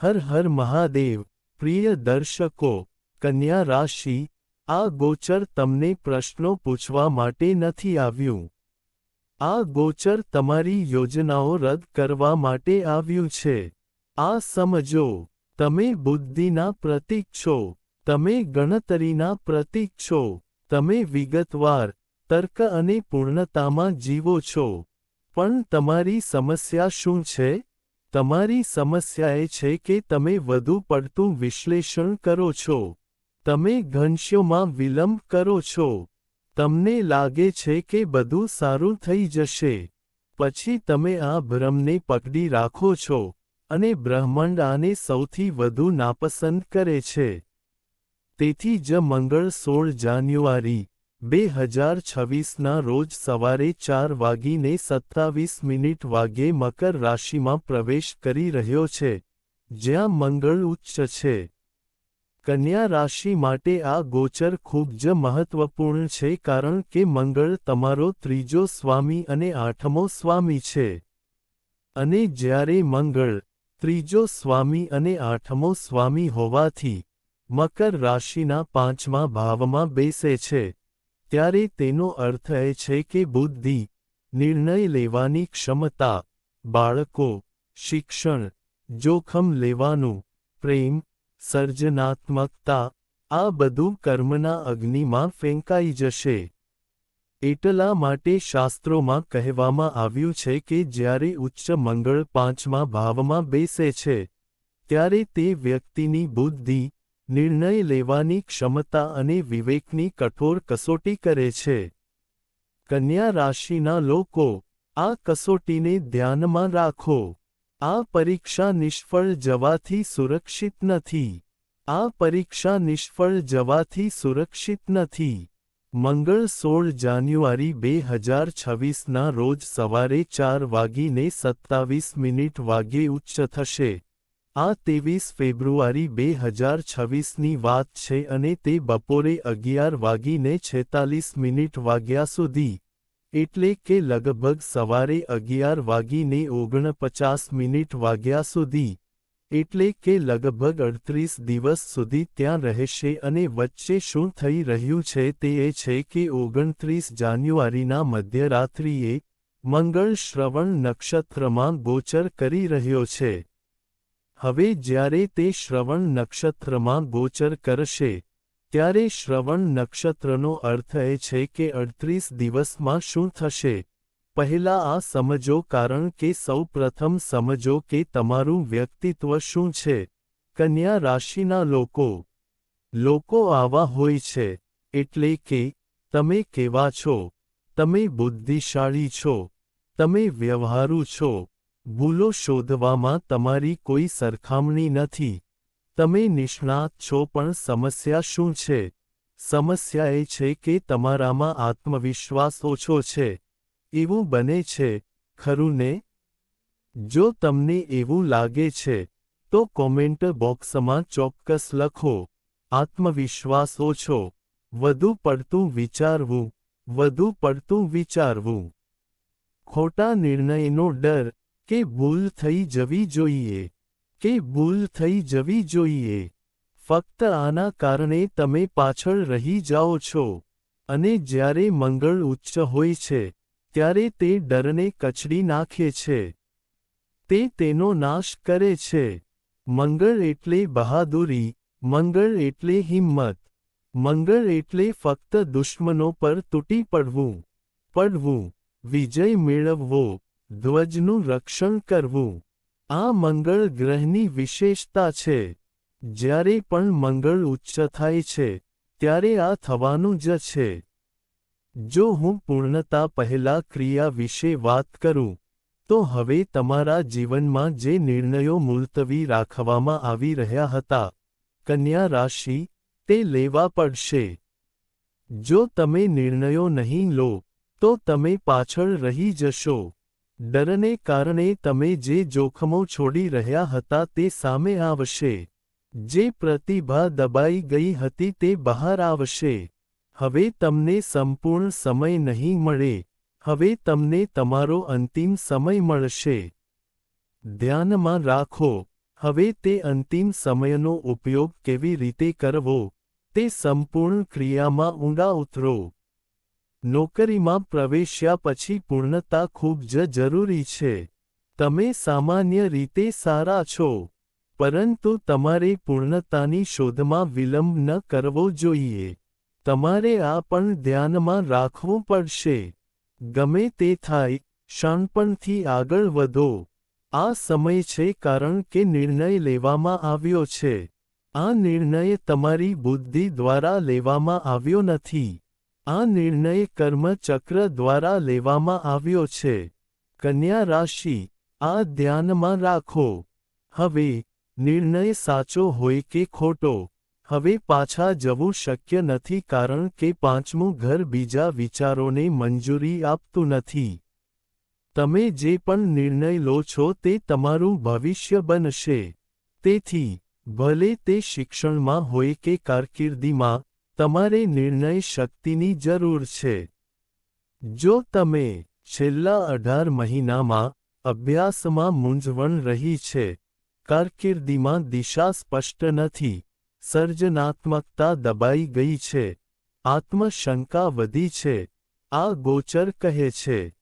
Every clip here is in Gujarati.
હર હર મહાદેવ। પ્રિય દર્શકો, કન્યા રાશિ, આ ગોચર તમને પ્રશ્નો પૂછવા માટે નથી આવ્યું। આ ગોચર તમારી યોજનાઓ રદ કરવા માટે આવ્યું છે। આ સમજો, તમે બુદ્ધિના પ્રતીક છો, તમે ગણતરીના પ્રતીક છો, તમે વિગતવાર, તર્ક અને પૂર્ણતામાં જીવો છો। પણ તમારી સમસ્યા શું છે? તમારી સમસ્યા એ છે કે તમે વધુ પડતું વિશ્લેષણ કરો છો। તમે ઘનશ્યોમાં વિલંબ કરો છો। તમને લાગે છે કે બધું સારું થઈ જશે। પછી તમે આ ભ્રમને પકડી રાખો છો, અને બ્રહ્માંડ આને સૌથી વધુ નાપસંદ કરે છે। તેથી જ મંગળ 16 જાન્યુઆરી, 2026ના રોજ સવારે 4:27 વાગ્યે મકર રાશિમાં પ્રવેશ કરી રહ્યો છે, જ્યાં મંગળ ઉચ્ચ છે। કન્યા રાશિ માટે આ ગોચર ખૂબ જ મહત્વપૂર્ણ છે કારણ કે મંગળ તમારો ત્રીજો સ્વામી અને આઠમો સ્વામી છે। અને જ્યારે મંગળ, ત્રીજો સ્વામી અને આઠમો સ્વામી હોવાથી, મકર રાશિના 5મા ભાવમાં બેસે છે, ત્યારે તેનો અર્થ એ છે કે બુદ્ધિ, નિર્ણય લેવાની ક્ષમતા, બાળકો, શિક્ષણ, જોખમ લેવાનું, પ્રેમ, સર્જનાત્મકતા, આ બધું કર્મના અગ્નિમાં ફેંકાઈ જશે। એટલા માટે શાસ્ત્રોમાં કહેવામાં આવ્યું છે કે જ્યારે ઉચ્ચ મંગળ 5મા ભાવમાં બેસે છે, ત્યારે તે વ્યક્તિની બુદ્ધિ, નિર્ણય લેવાની ક્ષમતા અને વિવેકની કઠોર કસોટી કરે છે। કન્યા રાશિના લોકો, આ કસોટીને ધ્યાનમાં રાખો। આ પરીક્ષા નિષ્ફળ જવાથી સુરક્ષિત નથી। આ પરીક્ષા નિષ્ફળ જવાથી સુરક્ષિત નથી। મંગળ 16 જાન્યુઆરી 2026ના રોજ સવારે 4:27 વાગ્યે ઉચ્ચ થશે। આ 23 ફેબ્રુઆરી 2026ની વાત છે અને તે બપોરે 11:46 વાગ્યા સુધી, એટલે કે લગભગ સવારે 11:49 વાગ્યા સુધી, એટલે કે લગભગ 38 દિવસ સુધી ત્યાં રહેશે। અને વચ્ચે શું થઈ રહ્યું છે તે એ છે કે 29 જાન્યુઆરીના મધ્યરાત્રિએ, મંગળ શ્રવણ નક્ષત્રમાં ગોચર કરી રહ્યો છે। હવે જ્યારે તે શ્રવણ નક્ષત્રમાં ગોચર કરશે, ત્યારે શ્રવણ નક્ષત્રનો અર્થ એ છે કે 38 દિવસમાં શું થશે, પહેલા આ સમજો કારણ કે સૌ પ્રથમ સમજો કે તમારું વ્યક્તિત્વ શું છે। કન્યા રાશિના લોકો, લોકો આવા હોય છે, એટલે કે, તમે કેવા છો, તમે બુદ્ધિશાળી છો, તમે વ્યવહારુ છો, ભૂલો શોધવામાં તમારી કોઈ સરખામણી નથી, તમે નિષ્ણાત છો। પણ સમસ્યા શું છે? સમસ્યા એ છે કે તમારામાં આત્મવિશ્વાસ ઓછો છે। એવું બને છે, ખરું ને? જો તમને એવું લાગે છે, તો કોમેન્ટ બોક્સમાં ચોક્કસ લખો, આત્મવિશ્વાસ ઓછો, વધુ પડતું વિચારવું, વધુ પડતું વિચારવું, ખોટા નિર્ણયનો ડર, કે ભૂલ થઈ જવી જોઈએ, કે ભૂલ થઈ જવી જોઈએ। ફક્ત આના કારણે તમે પાછળ રહી જાઓ છો। અને જ્યારે મંગળ ઉચ્ચ હોય છે, ત્યારે તે ડરને કચડી નાખે છે। તે તેનો નાશ કરે છે। મંગળ એટલે બહાદુરી, મંગળ એટલે હિંમત, મંગળ એટલે ફક્ત દુશ્મનો પર તૂટી પડવું, વિજય મેળવવો, ધ્વજનું રક્ષણ કરવું। આ મંગળ ગ્રહની વિશેષતા છે। જ્યારે પણ મંગળ ઉચ્ચ થાય છે, ત્યારે આ થવાનું જ છે। જો હું પૂર્ણતા પહેલા ક્રિયા વિશે વાત કરું, તો હવે તમારા જીવનમાં જે નિર્ણયો મુલતવી રાખવામાં આવી રહ્યા હતા, કન્યા રાશિ, તે લેવા પડશે। જો તમે નિર્ણયો નહીં લો, તો તમે પાછળ રહી જશો। ડરને કારણે તમે જે જોખમો છોડી રહ્યા હતા તે સામે આવશે। જે પ્રતિભા દબાઈ ગઈ હતી તે બહાર આવશે। હવે તમને સંપૂર્ણ સમય નહીં મળે, હવે તમને તમારો અંતિમ સમય મળશે। ધ્યાનમાં રાખો, હવે તે અંતિમ સમયનો ઉપયોગ કેવી રીતે કરવો તે સંપૂર્ણ ક્રિયામાં ઊંડા ઉતરો. નોકરીમાં પ્રવેશ્યા પછી પૂર્ણતા ખૂબ જ જરૂરી છે. તમે સામાન્ય રીતે સારા છો, પરંતુ તમારે પૂર્ણતાની શોધમાં વિલંબ ન કરવો જોઈએ. તમારે આ પણ ધ્યાનમાં રાખવું પડશે. ગમે તે થાય, શાણપણથી આગળ વધો. આ સમય છે કારણ કે નિર્ણય લેવામાં આવ્યો છે. આ નિર્ણય તમારી બુદ્ધિ દ્વારા લેવામાં આવ્યો નથી. આ નિર્ણય કર્મચક્ર દ્વારા લેવામાં આવ્યો છે. કન્યા રાશિ, આ ધ્યાનમાં રાખો. હવે, નિર્ણય સાચો હોય કે ખોટો, હવે પાછા જવું શક્ય નથી કારણ કે પાંચમું ઘર બીજા વિચારોને મંજૂરી આપતું નથી. તમે જે પણ નિર્ણય લો છો તે તમારું ભવિષ્ય બનશે. તેથી, ભલે તે શિક્ષણમાં હોય કે કારકિર્દીમાં, તમારે નિર્ણય શક્તિની જરૂર છે. જો તમે છેલ્લા 18 મહિનામાં અભ્યાસમાં મૂંઝવણ રહી છે, કારકિર્દીમાં દિશા સ્પષ્ટ નથી, સર્જનાત્મકતા દબાઈ ગઈ છે, આત્મશંકા વધી છે, આ ગોચર કહે છે.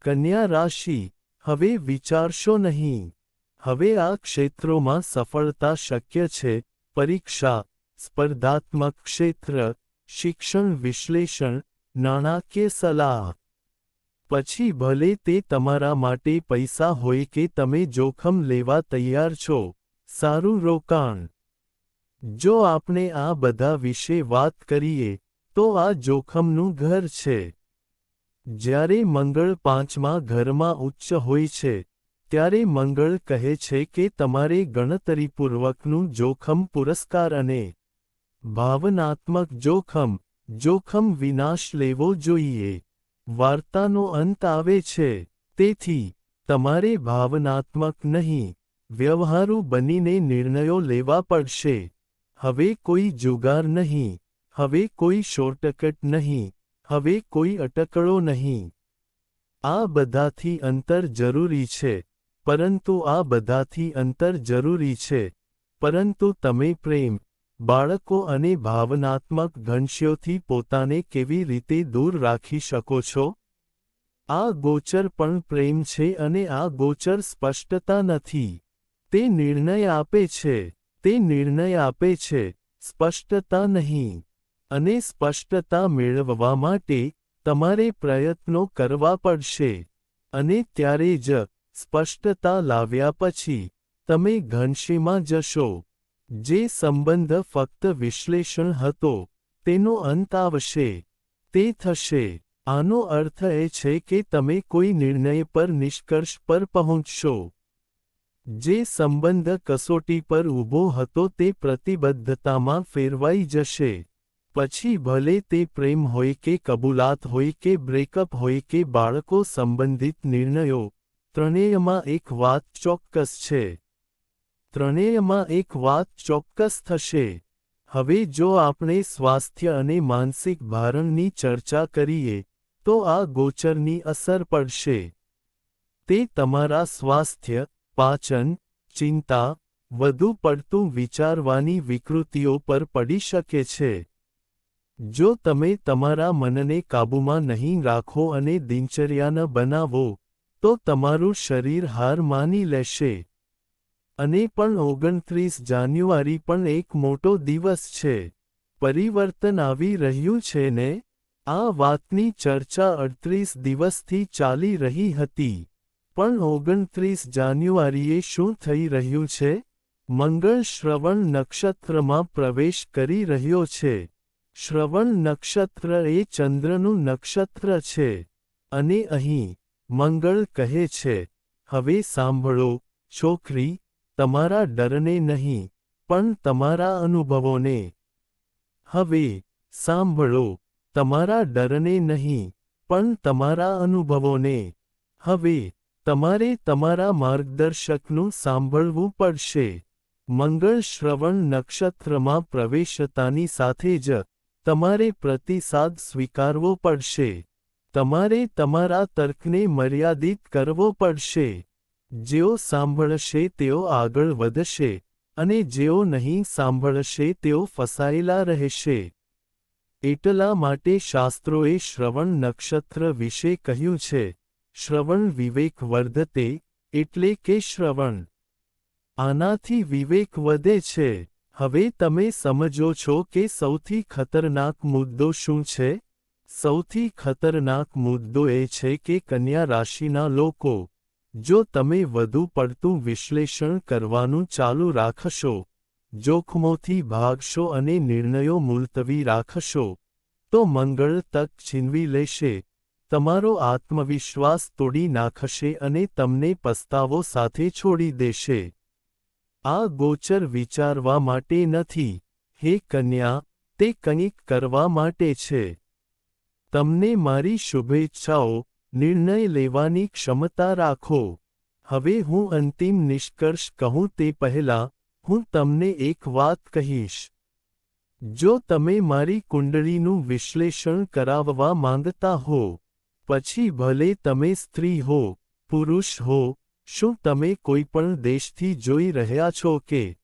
કન્યા રાશિ, હવે વિચારશો નહીં. હવે આ ક્ષેત્રોમાં સફળતા શક્ય છે: પરીક્ષા, સ્પર્ધાત્મક ક્ષેત્ર, શિક્ષણ વિશ્લેષણ, નાણાકીય સલાહ. પછી ભલે તે તમારા માટે પૈસા હોય કે તમે જોખમ લેવા તૈયાર છો, સારું રોકાણ. જો આપણે આ બધા વિશે વાત કરીએ, તો આ જોખમનું ઘર છે. જ્યારે મંગળ પાંચમા ઘરમાં ઉચ્ચ હોય છે, ત્યારે મંગળ કહે છે કે તમારે ગણતરીપૂર્વકનું જોખમ પુરસ્કાર અને ભાવનાત્મક જોખમ, જોખમ વિનાશ લેવો જોઈએ. વાર્તાનો અંત આવે છે, તેથી તમારે ભાવનાત્મક નહીં, વ્યવહારુ બનીને નિર્ણયો લેવા પડશે. હવે કોઈ જુગાર નહીં, હવે કોઈ શોર્ટકટ નહીં, હવે કોઈ અટકળો નહીં. આ બધાથી અંતર જરૂરી છે, પરંતુ આ બધાથી અંતર જરૂરી છે, પરંતુ તમે પ્રેમ, બાળકો અને ભાવનાત્મક ઘનશ્યોથી પોતાને કેવી રીતે દૂર રાખી શકો છો? આ ગોચર પણ પ્રેમ છે અને આ ગોચર સ્પષ્ટતા નથી. તે નિર્ણય આપે છે, તે નિર્ણય આપે છે, સ્પષ્ટતા નહીં. અને સ્પષ્ટતા મેળવવા માટે, તમારે પ્રયત્નો કરવા પડશે. અને ત્યારે જ, સ્પષ્ટતા લાવ્યા પછી, તમે ઘનશ્યમાં જશો. જે સંબંધ ફક્ત વિશ્લેષણ હતો, તેનો અંત આવશે. તે થશે. આનો અર્થ એ છે કે તમે કોઈ નિર્ણય પર નિષ્કર્ષ પર પહોંચશો. જે સંબંધ કસોટી પર ઊભો હતો તે પ્રતિબદ્ધતામાં ફેરવાઈ જશે. પછી ભલે તે પ્રેમ હોય કે કબૂલાત હોય કે બ્રેકઅપ હોય કે બાળકો સંબંધિત નિર્ણયો, ત્રણેયમાં એક વાત ચોક્કસ છે. ત્રણેયમાં એક વાત ચોક્કસ થશે. હવે જો આપણે સ્વાસ્થ્ય અને માનસિક ભારણની ચર્ચા કરીએ, તો આ ગોચરની અસર પડશે. તે તમારા સ્વાસ્થ્ય, પાચન, ચિંતા, વધુ પડતું વિચારવાની વિકૃતિઓ પર પડી શકે છે. જો તમે તમારા મનને કાબૂમાં નહીં રાખો અને દિનચર્યા ન બનાવો, તો તમારું શરીર હાર માની લેશે. અને પણ 29 જાન્યુઆરી પણ એક મોટો દિવસ છે. પરિવર્તન આવી રહ્યું છે ને? આ વાતની ચર્ચા 38 દિવસથી ચાલી રહી હતી. પણ 29 જાન્યુઆરીએ શું થઈ રહ્યું છે? મંગળ શ્રવણ નક્ષત્રમાં પ્રવેશ કરી રહ્યો છે. શ્રવણ નક્ષત્ર એ ચંદ્રનું નક્ષત્ર છે. અને અહીં, મંગળ કહે છે, હવે સાંભળો, છોકરી, તમારા ડરને નહીં, પણ તમારા અનુભવોને. હવે, સાંભળો, તમારા ડરને નહીં, પણ તમારા અનુભવોને. હવે, તમારે તમારા માર્ગદર્શકનું સાંભળવું પડશે. મંગળ શ્રવણ નક્ષત્રમાં પ્રવેશતાની સાથે જ, તમારે પ્રતિસાદ સ્વીકારવો પડશે. તમારે તમારા તર્કને મર્યાદિત કરવો પડશે. જેઓ સાંભળશે તેઓ આગળ વધશે, અને જેઓ નહીં સાંભળશે તેઓ ફસાયેલા રહેશે. એટલા માટે શાસ્ત્રોએ શ્રવણ નક્ષત્ર વિશે કહ્યું છે, શ્રવણ વિવેક વર્ધતે, એટલે કે શ્રવણ. આનાથી વિવેક વધે છે. હવે તમે સમજો છો કે સૌથી ખતરનાક મુદ્દો શું છે? સૌથી ખતરનાક મુદ્દો એ છે કે કન્યા રાશિના લોકો, જો તમે વધુ પડતું વિશ્લેષણ કરવાનું ચાલુ રાખશો, જોખમોથી ભાગશો અને નિર્ણયો મુલતવી રાખશો, તો મંગળ તક છીનવી લેશે, તમારો આત્મવિશ્વાસ તોડી નાખશે અને તમને પસ્તાવો સાથે છોડી દેશે. આ ગોચર વિચારવા માટે નથી, હે કન્યા, તે કંઈક કરવા માટે છે. તમને મારી શુભેચ્છાઓ, નિર્ણય લેવાની ક્ષમતા રાખો. હવે હું અંતિમ નિષ્કર્ષ કહું તે પહેલાં, હું તમને એક વાત કહીશ. જો તમે મારી કુંડળીનું વિશ્લેષણ કરાવવા માંગતા હો, પછી ભલે તમે સ્ત્રી હો, પુરુષ હો, શું તમે કોઈપણ દેશથી જોઈ રહ્યા છો કે?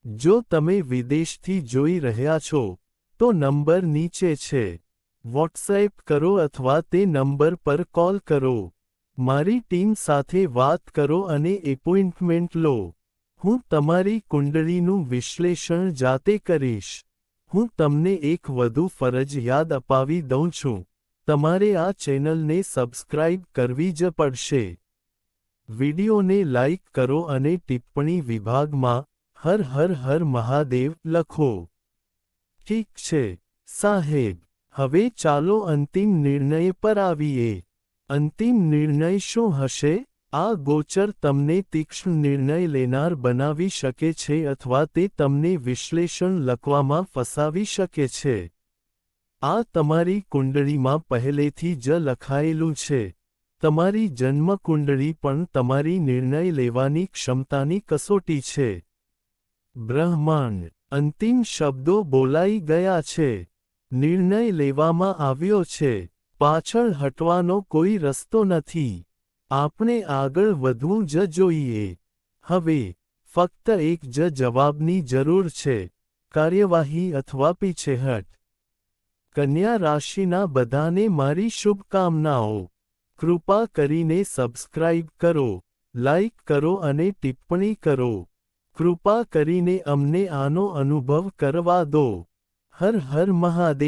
જો તમે વિદેશથી જોઈ રહ્યા છો, તો નંબર નીચે છે. વોટ્સએપ કરો અથવા તે નંબર પર કોલ કરો. મારી ટીમ સાથે વાત કરો અને એપોઇન્ટમેન્ટ લો. હું તમારી કુંડળીનું વિશ્લેષણ જાતે કરીશ. હું તમને એક વધુ ફરજ યાદ અપાવી દઉં છું. તમારે આ ચેનલને સબસ્ક્રાઇબ કરવી જ પડશે. વિડિયોને લાઇક કરો અને ટિપ્પણી વિભાગમાં હર હર હર મહાદેવ લખો. ઠીક છે, સાહેબ. હવે ચાલો અંતિમ નિર્ણય પર આવીએ. અંતિમ નિર્ણય શું હશે? આ ગોચર તમને તીક્ષ્ણ નિર્ણય લેનાર બનાવી શકે છે અથવા તે તમને વિશ્લેષણ લખવામાં ફસાવી શકે છે. આ તમારી કુંડળીમાં પહેલેથી જ લખાયેલું છે. તમારી જન્મ કુંડળી પણ તમારી નિર્ણય લેવાની ક્ષમતાની કસોટી છે. બ્રહ્માંડ, અંતિમ શબ્દો બોલાઈ ગયા છે. નિર્ણય લેવામાં આવ્યો છે. પાછળ હટવાનો કોઈ રસ્તો નથી. આપણે આગળ વધવું જ જોઈએ. હવે ફક્ત એક જ જવાબની જરૂર છે, કાર્યવાહી અથવા પીછેહટ. કન્યા રાશિના બધાને મારી શુભકામનાઓ. કૃપા કરીને સબસ્ક્રાઇબ કરો, લાઇક કરો અને ટિપ્પણી કરો. કૃપા કરીને અમને આનો અનુભવ કરવા દો. હર હર મહાદેવ.